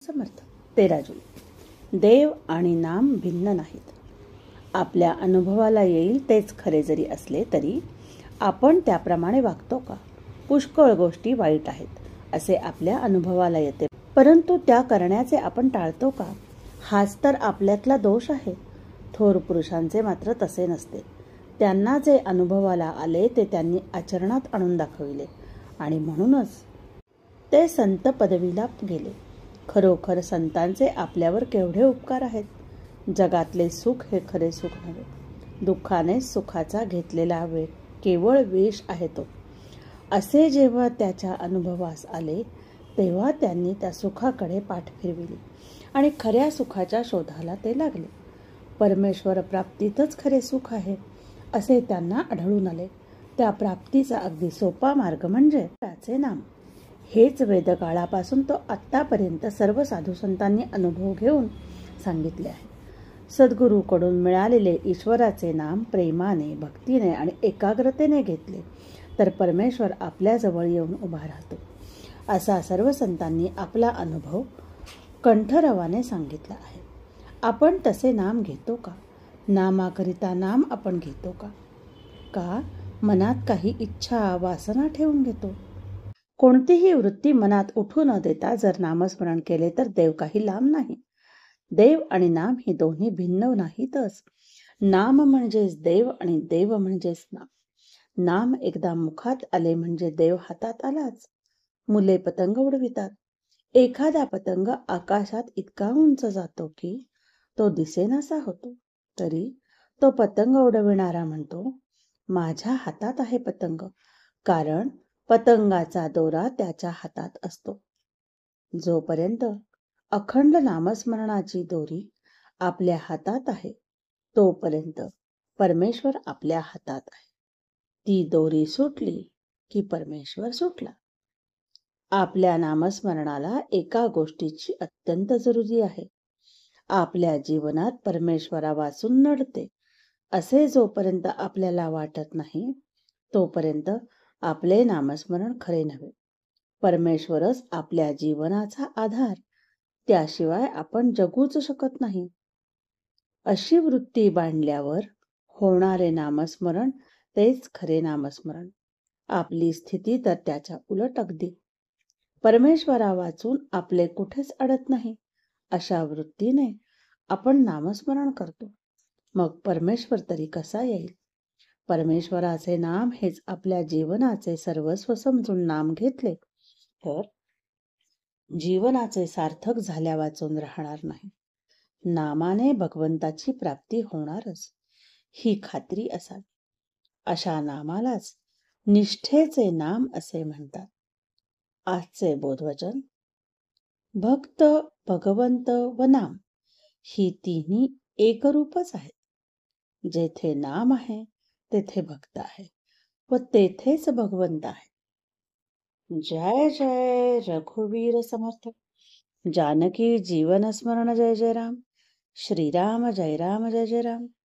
समर्थ 13 जुलै. देव आणि नाम भिन्न नाहीत. आपल्या अनुभवाला येईल तेच खरे जरी असले तरी आपण त्याप्रमाणे वागतो का? पुष्कळ गोष्टी वाईट आहेत असे आपल्या अनुभवाला येते, परंतु त्या करण्याचे आपण टाळतो का? हाच तर आपल्यातला दोष आहे. थोर पुरुषांचे मात्र तसे नसते. त्यांना जे अनुभवाला आले ते त्यांनी आचरणात आणून दाखविले आणि म्हणूनच ते संत पदवीला गेले. खरोखर संतांचे आपल्यावर केवढे उपकार आहेत. जगातले सुख हे खरे सुख नव्हे. दुःखाने सुखाचा घेतलेला केवळ वेश आहे तो. असे जेव्हा त्याच्या अनुभवास आले तेव्हा त्यांनी त्या सुखाकडे पाठ फिरविली आणि खऱ्या सुखाच्या शोधाला ते लागले. परमेश्वर प्राप्तीतच खरे सुख आहे असे त्यांना आढळून आले. त्या प्राप्तीचा अगदी सोपा मार्ग म्हणजे त्याचे नाम. हेच वेदकाळापासून तो आत्तापर्यंत सर्व साधू संतांनी अनुभव घेऊन सांगितले आहे. सद्गुरूकडून मिळालेले ईश्वराचे नाम प्रेमाने, भक्तीने आणि एकाग्रतेने घेतले तर परमेश्वर आपल्याजवळ येऊन उभा राहतो. असा सर्व संतांनी आपला अनुभव कंठरवाने सांगितला आहे. आपण तसे नाम घेतो का? नामाकरिता नाम आपण घेतो का? का मनात काही इच्छा वासना ठेवून घेतो? कोणतीही वृत्ती मनात उठू न देता जर नामस्मरण केले तर देव काही लांब नाही. देव आणि नाम ही दोन्ही भिन्न नाहीतच. नाम म्हणजेच देव आणि देव म्हणजेच नाम. नाम एकदा मुखात आले म्हणजे देव हातात आलाच. मुले पतंग उडवितात. एखादा पतंग आकाशात इतका उंच जातो की तो दिसेनासा होतो, तरी तो पतंग उडविणारा म्हणतो, माझ्या हातात आहे पतंग, कारण पतंगाचा दोरा त्याच्या हातात असतो. जोपर्यंत अखंड नामस्मरणाची दोरी आपल्या हातात आहे तोपर्यंत परमेश्वर आपल्या हातात आहे. ती दोरी सुटली की परमेश्वर सुटला. आपल्या नामस्मरणाला एका गोष्टीची अत्यंत जरुरी आहे. आपल्या जीवनात परमेश्वरावाचून नडते असे जोपर्यंत आपल्याला वाटत नाही तोपर्यंत आपले नामस्मरण खरे नव्हे. परमेश्वरच आपल्या जीवनाचा आधार, त्याशिवाय आपण जगूच शकत नाही. अशी वृत्ती बांधल्यावर होणारे नामस्मरण तेच खरे नामस्मरण. आपली स्थिती तर त्याच्या उलट अगदी. परमेश्वरा वाचून आपले कुठेच अडत नाही अशा वृत्तीने आपण नामस्मरण करतो. मग परमेश्वर तरी कसा येईल? परमेश्वराचे नाम हेच आपल्या जीवनाचे सर्वस्व समजून नाम घेतले तर जीवनाचे सार्थक झाल्या वाचून राहणार नाही. नामाने भगवंताची प्राप्ती होणारच ही खात्री असावी. अशा नामालाच निष्ठेचे नाम असे म्हणतात. आजचे बोधवचन: भक्त, भगवंत व नाम ही तिन्ही एकरूपच आहेत. जेथे नाम आहे तेथे भक्त आहे व तेथेच भगवंत आहे. जय जय रघुवीर समर्थ. जानकी जीवन स्मरण जय जय राम. श्रीराम जय राम जय जय राम.